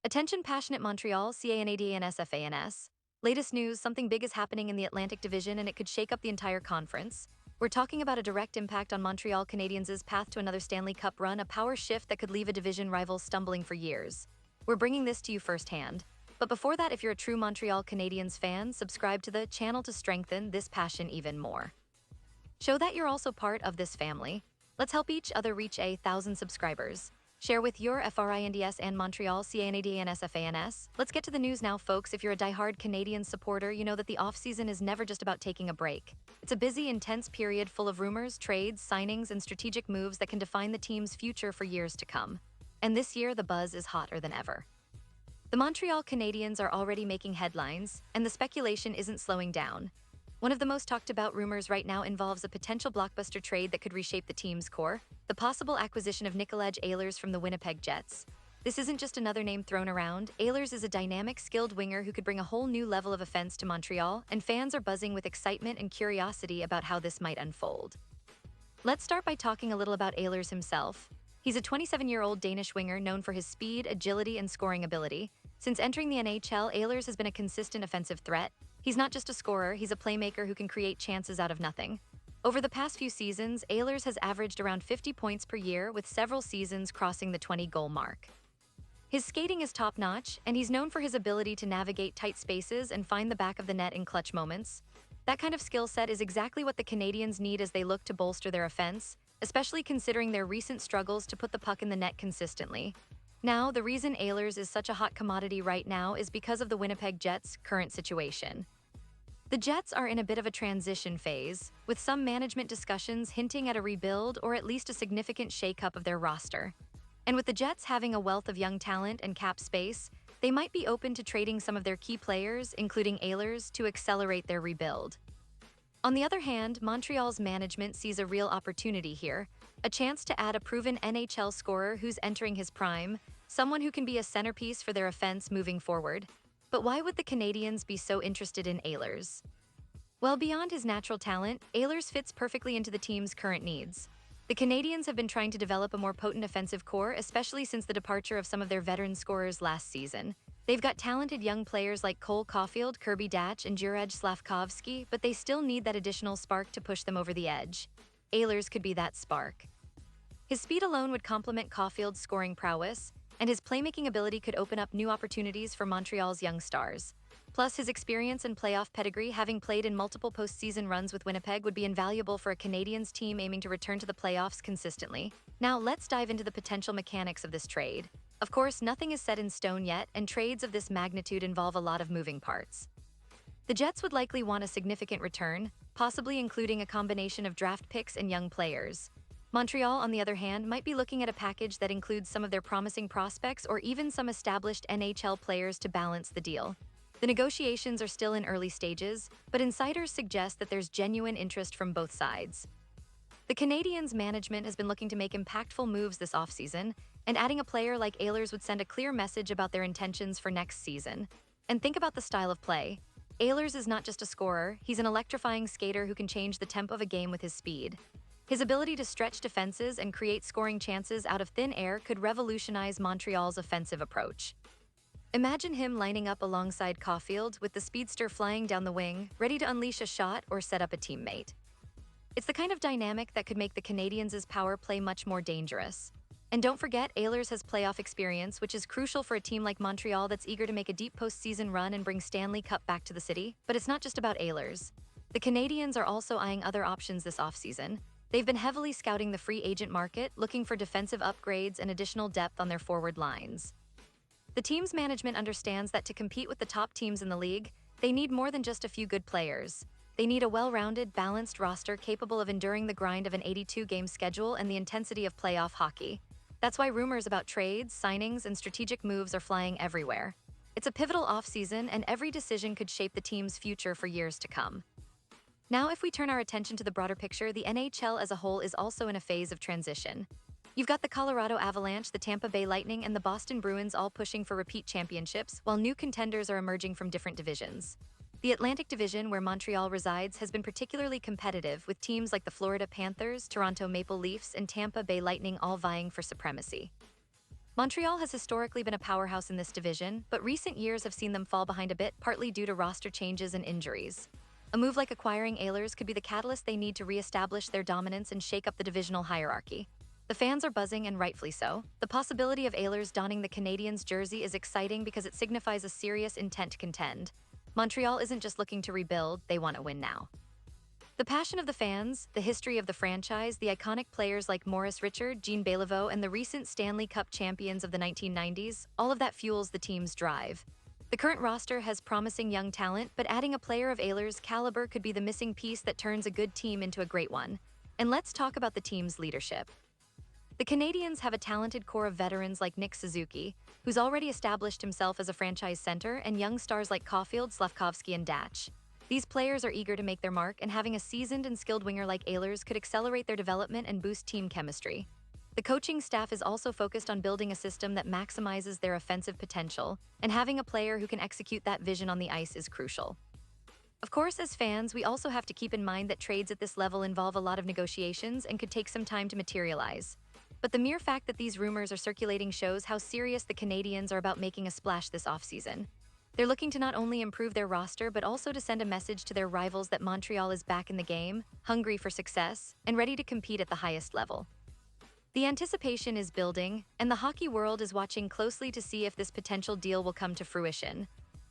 Attention passionate Montreal, Canadiens fans. Latest news, something big is happening in the Atlantic Division and it could shake up the entire conference. We're talking about a direct impact on Montreal Canadiens' path to another Stanley Cup run, a power shift that could leave a division rival stumbling for years. We're bringing this to you firsthand. But before that, if you're a true Montreal Canadiens fan, subscribe to the channel to strengthen this passion even more. Show that you're also part of this family. Let's help each other reach 1,000 subscribers. Share with your FRINDS and Montreal Canadiens fans. Let's get to the news now, folks. If you're a diehard Canadian supporter, you know that the offseason is never just about taking a break. It's a busy, intense period full of rumors, trades, signings, and strategic moves that can define the team's future for years to come. And this year, the buzz is hotter than ever. The Montreal Canadiens are already making headlines, and the speculation isn't slowing down. One of the most talked about rumors right now involves a potential blockbuster trade that could reshape the team's core, the possible acquisition of Nikolaj Ehlers from the Winnipeg Jets. This isn't just another name thrown around. Ehlers is a dynamic, skilled winger who could bring a whole new level of offense to Montreal, and fans are buzzing with excitement and curiosity about how this might unfold. Let's start by talking a little about Ehlers himself. He's a 27-year-old Danish winger known for his speed, agility, and scoring ability. Since entering the NHL, Ehlers has been a consistent offensive threat. He's not just a scorer, he's a playmaker who can create chances out of nothing. Over the past few seasons, Ehlers has averaged around 50 points per year, with several seasons crossing the 20-goal mark. His skating is top-notch, and he's known for his ability to navigate tight spaces and find the back of the net in clutch moments. That kind of skill set is exactly what the Canadiens need as they look to bolster their offense, especially considering their recent struggles to put the puck in the net consistently. Now, the reason Ehlers is such a hot commodity right now is because of the Winnipeg Jets' current situation. The Jets are in a bit of a transition phase, with some management discussions hinting at a rebuild or at least a significant shakeup of their roster. And with the Jets having a wealth of young talent and cap space, they might be open to trading some of their key players, including Ehlers, to accelerate their rebuild. On the other hand, Montreal's management sees a real opportunity here, a chance to add a proven NHL scorer who's entering his prime, someone who can be a centerpiece for their offense moving forward. But why would the Canadiens be so interested in Ehlers? Well, beyond his natural talent, Ehlers fits perfectly into the team's current needs. The Canadiens have been trying to develop a more potent offensive core, especially since the departure of some of their veteran scorers last season. They've got talented young players like Cole Caulfield, Kirby Dach, and Juraj Slavkovsky, but they still need that additional spark to push them over the edge. Ehlers could be that spark. His speed alone would complement Caulfield's scoring prowess, and his playmaking ability could open up new opportunities for Montreal's young stars. Plus, his experience and playoff pedigree, having played in multiple postseason runs with Winnipeg, would be invaluable for a Canadiens team aiming to return to the playoffs consistently. Now, let's dive into the potential mechanics of this trade. Of course, nothing is set in stone yet, and trades of this magnitude involve a lot of moving parts. The Jets would likely want a significant return, possibly including a combination of draft picks and young players. Montreal, on the other hand, might be looking at a package that includes some of their promising prospects or even some established NHL players to balance the deal. The negotiations are still in early stages, but insiders suggest that there's genuine interest from both sides. The Canadiens' management has been looking to make impactful moves this offseason, and adding a player like Ehlers would send a clear message about their intentions for next season. And think about the style of play. Ehlers is not just a scorer, he's an electrifying skater who can change the tempo of a game with his speed. His ability to stretch defenses and create scoring chances out of thin air could revolutionize Montreal's offensive approach. Imagine him lining up alongside Caulfield with the speedster flying down the wing, ready to unleash a shot or set up a teammate. It's the kind of dynamic that could make the Canadiens' power play much more dangerous. And don't forget, Ehlers has playoff experience, which is crucial for a team like Montreal that's eager to make a deep postseason run and bring Stanley Cup back to the city. But it's not just about Ehlers. The Canadiens are also eyeing other options this offseason. They've been heavily scouting the free agent market, looking for defensive upgrades and additional depth on their forward lines. The team's management understands that to compete with the top teams in the league, they need more than just a few good players. They need a well-rounded, balanced roster capable of enduring the grind of an 82-game schedule and the intensity of playoff hockey. That's why rumors about trades, signings, and strategic moves are flying everywhere. It's a pivotal offseason, and every decision could shape the team's future for years to come. Now, if we turn our attention to the broader picture, the NHL as a whole is also in a phase of transition. You've got the Colorado Avalanche, the Tampa Bay Lightning, and the Boston Bruins all pushing for repeat championships, while new contenders are emerging from different divisions. The Atlantic Division, where Montreal resides, has been particularly competitive, with teams like the Florida Panthers, Toronto Maple Leafs, and Tampa Bay Lightning all vying for supremacy. Montreal has historically been a powerhouse in this division, but recent years have seen them fall behind a bit, partly due to roster changes and injuries. A move like acquiring Ehlers could be the catalyst they need to re-establish their dominance and shake up the divisional hierarchy. The fans are buzzing, and rightfully so. The possibility of Ehlers donning the Canadiens jersey is exciting because it signifies a serious intent to contend. Montreal isn't just looking to rebuild, they want to win now. The passion of the fans, the history of the franchise, the iconic players like Maurice Richard, Jean Béliveau, and the recent Stanley Cup champions of the 1990s, all of that fuels the team's drive. The current roster has promising young talent, but adding a player of Ehlers' caliber could be the missing piece that turns a good team into a great one. And let's talk about the team's leadership. The Canadiens have a talented core of veterans like Nick Suzuki, who's already established himself as a franchise center, and young stars like Caulfield, Slafkovsky, and Datch. These players are eager to make their mark, and having a seasoned and skilled winger like Ehlers could accelerate their development and boost team chemistry. The coaching staff is also focused on building a system that maximizes their offensive potential, and having a player who can execute that vision on the ice is crucial. Of course, as fans, we also have to keep in mind that trades at this level involve a lot of negotiations and could take some time to materialize. But the mere fact that these rumors are circulating shows how serious the Canadiens are about making a splash this offseason. They're looking to not only improve their roster, but also to send a message to their rivals that Montreal is back in the game, hungry for success, and ready to compete at the highest level. The anticipation is building, and the hockey world is watching closely to see if this potential deal will come to fruition.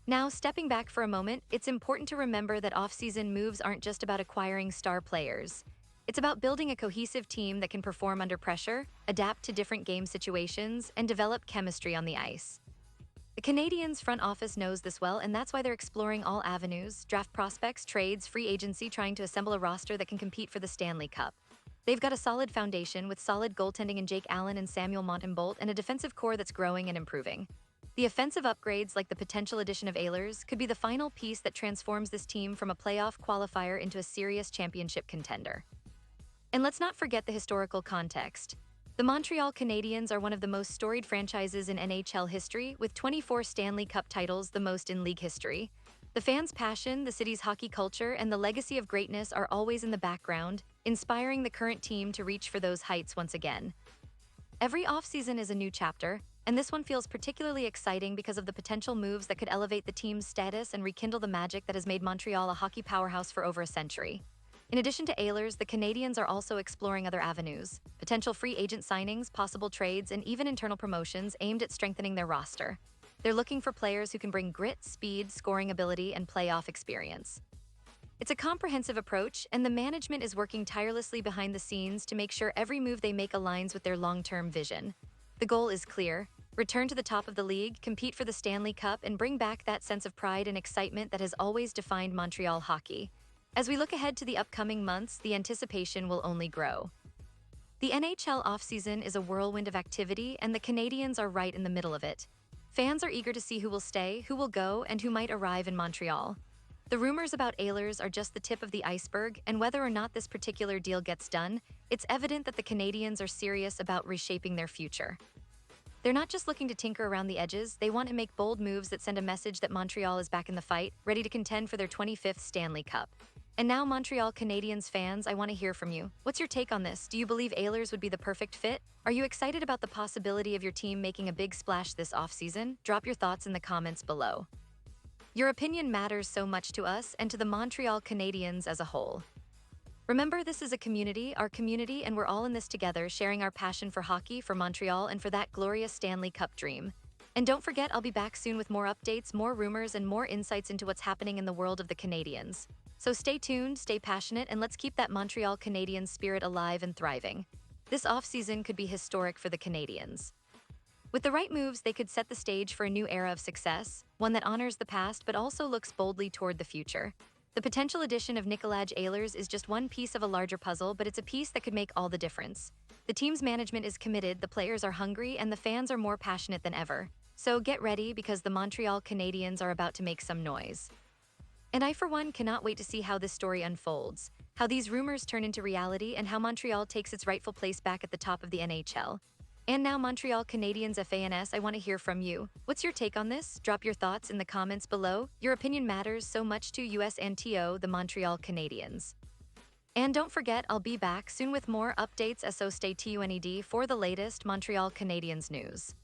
Now, stepping back for a moment, it's important to remember that off-season moves aren't just about acquiring star players. It's about building a cohesive team that can perform under pressure, adapt to different game situations, and develop chemistry on the ice. The Canadiens' front office knows this well, and that's why they're exploring all avenues: draft prospects, trades, free agency, trying to assemble a roster that can compete for the Stanley Cup. They've got a solid foundation with solid goaltending in Jake Allen and Samuel Montembeault, and a defensive core that's growing and improving. The offensive upgrades, like the potential addition of Ehlers, could be the final piece that transforms this team from a playoff qualifier into a serious championship contender. And let's not forget the historical context. The Montreal Canadiens are one of the most storied franchises in NHL history, with 24 Stanley Cup titles, the most in league history. The fans' passion, the city's hockey culture, and the legacy of greatness are always in the background, inspiring the current team to reach for those heights once again. Every offseason is a new chapter, and this one feels particularly exciting because of the potential moves that could elevate the team's status and rekindle the magic that has made Montreal a hockey powerhouse for over a century. In addition to Ehlers, the Canadiens are also exploring other avenues: potential free agent signings, possible trades, and even internal promotions aimed at strengthening their roster. They're looking for players who can bring grit, speed, scoring ability, and playoff experience. It's a comprehensive approach, and the management is working tirelessly behind the scenes to make sure every move they make aligns with their long-term vision. The goal is clear: return to the top of the league, compete for the Stanley Cup, and bring back that sense of pride and excitement that has always defined Montreal hockey. As we look ahead to the upcoming months, the anticipation will only grow. The NHL offseason is a whirlwind of activity, and the Canadiens are right in the middle of it. Fans are eager to see who will stay, who will go, and who might arrive in Montreal. The rumors about Ehlers are just the tip of the iceberg, and whether or not this particular deal gets done, it's evident that the Canadiens are serious about reshaping their future. They're not just looking to tinker around the edges, they want to make bold moves that send a message that Montreal is back in the fight, ready to contend for their 25th Stanley Cup. And now, Montreal Canadiens fans, I want to hear from you. What's your take on this? Do you believe Ehlers would be the perfect fit? Are you excited about the possibility of your team making a big splash this offseason? Drop your thoughts in the comments below. Your opinion matters so much to us and to the Montreal Canadiens as a whole. Remember, this is a community, our community, and we're all in this together, sharing our passion for hockey, for Montreal, and for that glorious Stanley Cup dream. And don't forget, I'll be back soon with more updates, more rumors, and more insights into what's happening in the world of the Canadiens. So stay tuned, stay passionate, and let's keep that Montreal Canadiens spirit alive and thriving. This offseason could be historic for the Canadiens. With the right moves, they could set the stage for a new era of success, one that honors the past but also looks boldly toward the future. The potential addition of Nikolaj Ehlers is just one piece of a larger puzzle, but it's a piece that could make all the difference. The team's management is committed, the players are hungry, and the fans are more passionate than ever. So get ready, because the Montreal Canadiens are about to make some noise. And I, for one, cannot wait to see how this story unfolds, how these rumors turn into reality, and how Montreal takes its rightful place back at the top of the NHL. And now, Montreal Canadiens fans, I want to hear from you. What's your take on this? Drop your thoughts in the comments below. Your opinion matters so much to us and to the Montreal Canadiens. And don't forget, I'll be back soon with more updates, so stay tuned for the latest Montreal Canadiens news.